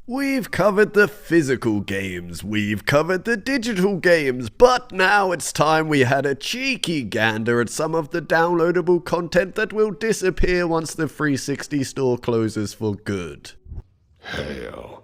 We've covered the physical games, we've covered the digital games, but now it's time we had a cheeky gander at some of the downloadable content that will disappear once the 360 store closes for good. Hell,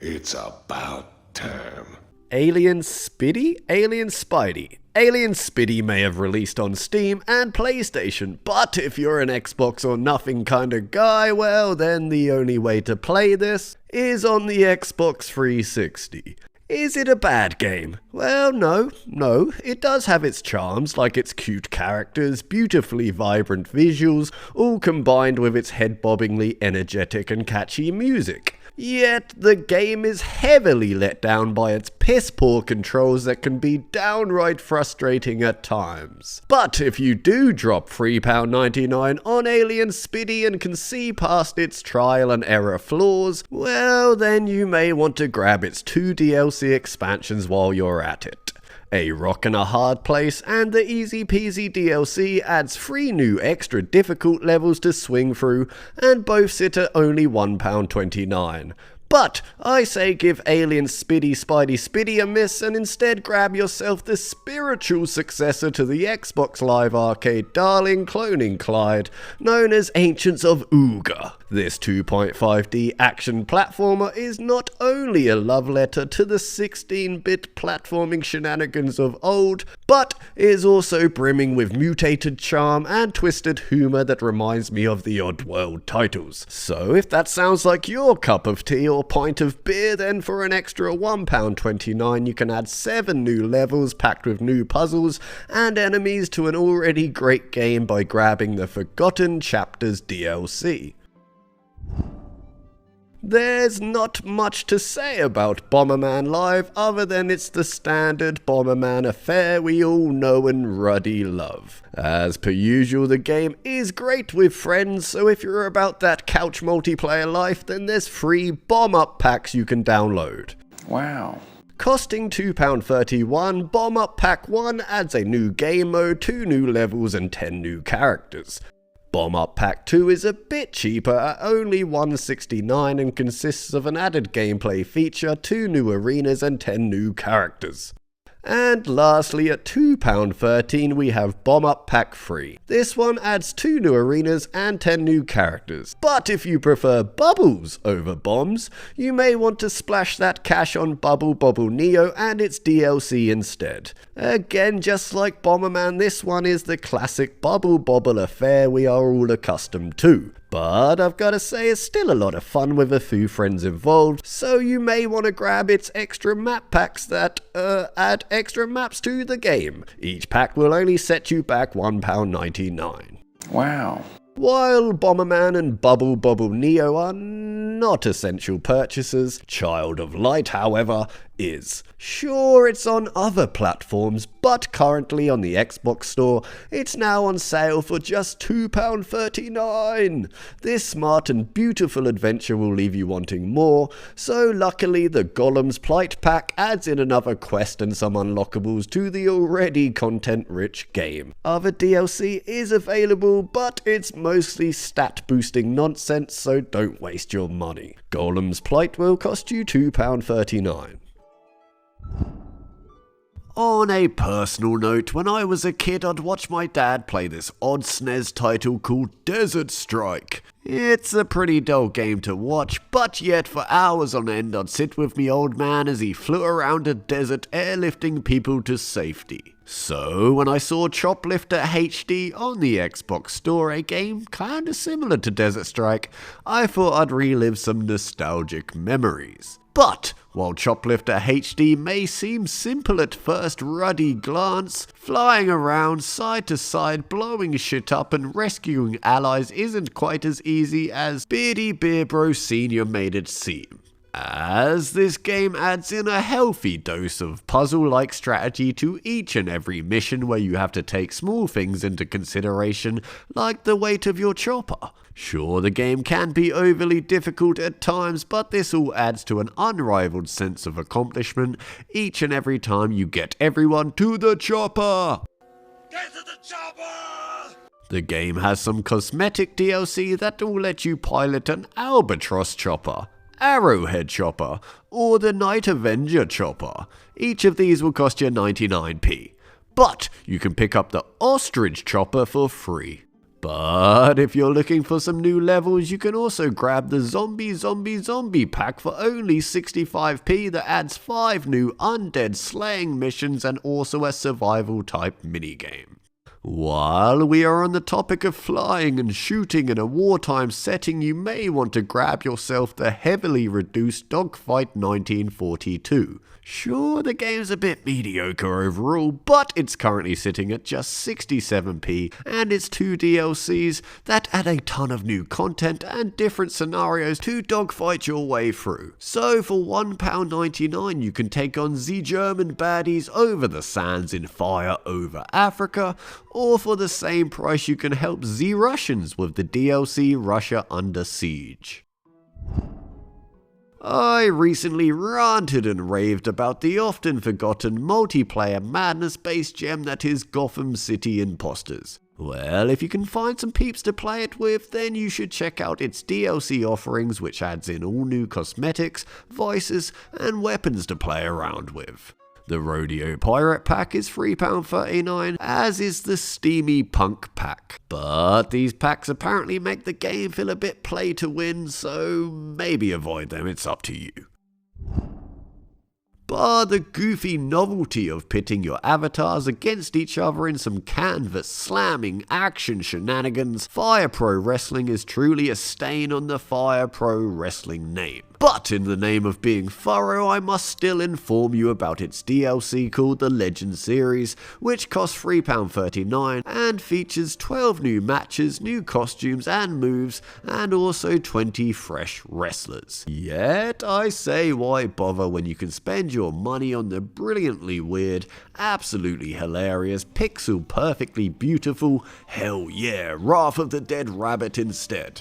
it's about time. Alien Spiddy? Alien Spidey. Alien Spiddy may have released on Steam and PlayStation, but if you're an Xbox or nothing kind of guy, well then the only way to play this is on the Xbox 360. Is it a bad game? Well, no, it does have its charms, like its cute characters, beautifully vibrant visuals, all combined with its head-bobbingly energetic and catchy music. Yet, the game is heavily let down by its piss-poor controls that can be downright frustrating at times. But if you do drop £3.99 on Alien Spiddy and can see past its trial and error flaws, well then you may want to grab its 2 DLC expansions while you're at it. A Rock and a Hard Place and the Easy Peasy DLC adds 3 new extra difficult levels to swing through, and both sit at only £1.29. But I say give Alien Spidey a miss and instead grab yourself the spiritual successor to the Xbox Live Arcade darling cloning Clyde, known as Ancients of Ooga. This 2.5D action platformer is not only a love letter to the 16-bit platforming shenanigans of old, but is also brimming with mutated charm and twisted humour that reminds me of the Oddworld titles. So if that sounds like your cup of tea or pint of beer, then for an extra £1.29 you can add 7 new levels packed with new puzzles and enemies to an already great game by grabbing the Forgotten Chapters DLC. There's not much to say about Bomberman Live other than it's the standard Bomberman affair we all know and ruddy love. As per usual, the game is great with friends, so if you're about that couch multiplayer life, then there's free Bomb Up packs you can download. Wow. Costing £2.31, Bomb Up Pack 1 adds a new game mode, 2 new levels and 10 new characters. Bomb Up Pack 2 is a bit cheaper at only $1.69 and consists of an added gameplay feature, 2 new arenas and 10 new characters. And lastly, at £2.13 we have Bomb Up Pack 3. This one adds 2 new arenas and 10 new characters. But if you prefer bubbles over bombs, you may want to splash that cash on Bubble Bobble Neo and its DLC instead. Again, just like Bomberman, this one is the classic Bubble Bobble affair we are all accustomed to. But I've got to say it's still a lot of fun with a few friends involved, so you may want to grab its extra map packs that add extra maps to the game. Each pack will only set you back £1.99. Wow. While Bomberman and Bubble Bobble Neo are not essential purchases, Child of Light, however, is. Sure, it's on other platforms, but currently on the Xbox store, it's now on sale for just £2.39. This smart and beautiful adventure will leave you wanting more, so luckily the Golem's Plight pack adds in another quest and some unlockables to the already content-rich game. Other DLC is available, but it's mostly stat-boosting nonsense, so don't waste your money. Golem's Plight will cost you £2.39. On a personal note, when I was a kid I'd watch my dad play this odd SNES title called Desert Strike. It's a pretty dull game to watch, but yet for hours on end I'd sit with me old man as he flew around a desert airlifting people to safety. So when I saw Choplifter HD on the Xbox store, a game kinda similar to Desert Strike, I thought I'd relive some nostalgic memories. But while Choplifter HD may seem simple at first ruddy glance, flying around side to side, blowing shit up and rescuing allies isn't quite as easy as Beardy Beer Bro Sr. made it seem. As this game adds in a healthy dose of puzzle-like strategy to each and every mission where you have to take small things into consideration, like the weight of your chopper. Sure, the game can be overly difficult at times, but this all adds to an unrivaled sense of accomplishment each and every time you get everyone to the chopper! Get to the chopper! The game has some cosmetic DLC that will let you pilot an albatross chopper. Arrowhead Chopper, or the Night Avenger Chopper. Each of these will cost you 99p. But you can pick up the Ostrich Chopper for free. But if you're looking for some new levels, you can also grab the Zombie pack for only 65p that adds 5 new undead slaying missions and also a survival type minigame. While we are on the topic of flying and shooting in a wartime setting, you may want to grab yourself the heavily reduced Dogfight 1942. Sure, the game's a bit mediocre overall, but it's currently sitting at just 67p, and its 2 DLCs that add a ton of new content and different scenarios to dogfight your way through. So for £1.99 you can take on the German baddies over the sands in Fire Over Africa, or for the same price you can help the Russians with the DLC Russia Under Siege. I recently ranted and raved about the often forgotten multiplayer madness-based gem that is Gotham City Impostors. Well, if you can find some peeps to play it with, then you should check out its DLC offerings, which adds in all new cosmetics, voices, and weapons to play around with. The Rodeo Pirate Pack is £3.39, as is the Steamy Punk Pack. But these packs apparently make the game feel a bit play to win, so maybe avoid them, it's up to you. Bar the goofy novelty of pitting your avatars against each other in some canvas slamming action shenanigans, Fire Pro Wrestling is truly a stain on the Fire Pro Wrestling name. But in the name of being thorough, I must still inform you about its DLC called the Legend Series, which costs £3.39 and features 12 new matches, new costumes and moves, and also 20 fresh wrestlers. Yet I say, why bother when you can spend your money on the brilliantly weird, absolutely hilarious, pixel perfectly beautiful, hell yeah, Wrath of the Dead Rabbit instead.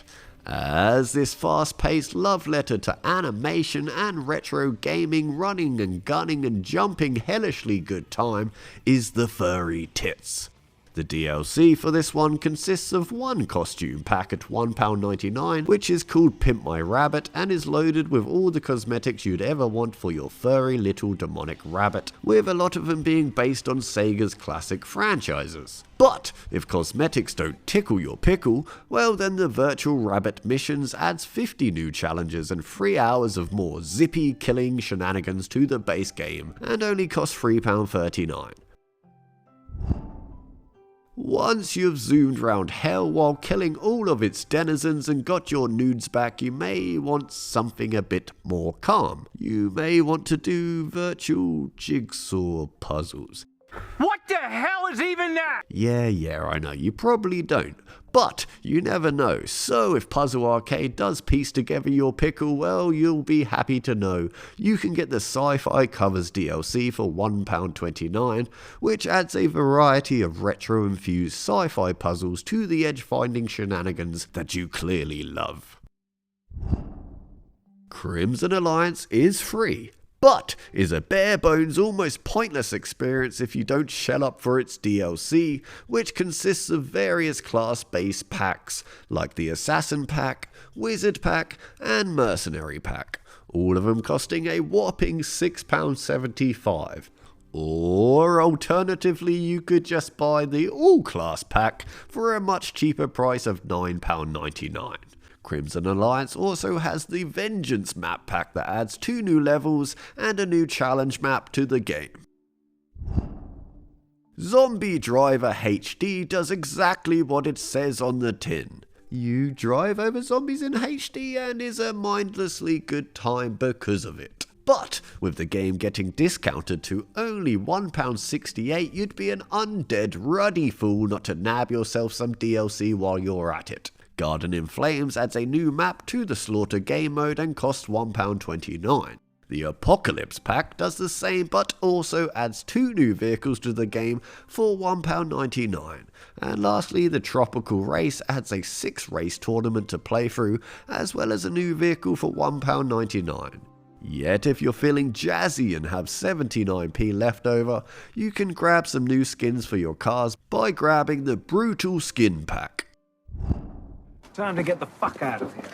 As this fast-paced love letter to animation and retro gaming, running and gunning and jumping hellishly good time is the Furry Tits. The DLC for this one consists of one costume pack at £1.99, which is called Pimp My Rabbit and is loaded with all the cosmetics you'd ever want for your furry little demonic rabbit, with a lot of them being based on Sega's classic franchises. But if cosmetics don't tickle your pickle, well then the Virtual Rabbit Missions adds 50 new challenges and 3 hours of more zippy killing shenanigans to the base game, and only costs £3.39. Once you've zoomed round hell while killing all of its denizens and got your nudes back, you may want something a bit more calm. You may want to do virtual jigsaw puzzles. What the hell is even that? Yeah, I know, you probably don't. But you never know, so if Puzzle Arcade does piece together your pickle, well, you'll be happy to know you can get the Sci-Fi Covers DLC for £1.29, which adds a variety of retro-infused sci-fi puzzles to the edge-finding shenanigans that you clearly love. Crimson Alliance is free, but is a bare-bones, almost pointless experience if you don't shell up for its DLC, which consists of various class-based packs, like the Assassin Pack, Wizard Pack, and Mercenary Pack, all of them costing a whopping £6.75. Or alternatively, you could just buy the All-Class Pack for a much cheaper price of £9.99. Crimson Alliance also has the Vengeance map pack that adds 2 new levels and a new challenge map to the game. Zombie Driver HD does exactly what it says on the tin. You drive over zombies in HD and is a mindlessly good time because of it. But with the game getting discounted to only £1.68, you'd be an undead ruddy fool not to nab yourself some DLC while you're at it. Garden in Flames adds a new map to the Slaughter game mode and costs £1.29. The Apocalypse Pack does the same but also adds 2 new vehicles to the game for £1.99. And lastly, the Tropical Race adds a 6-race tournament to play through, as well as a new vehicle for £1.99. Yet if you're feeling jazzy and have 79p left over, you can grab some new skins for your cars by grabbing the Brutal Skin Pack. Time to get the fuck out of here.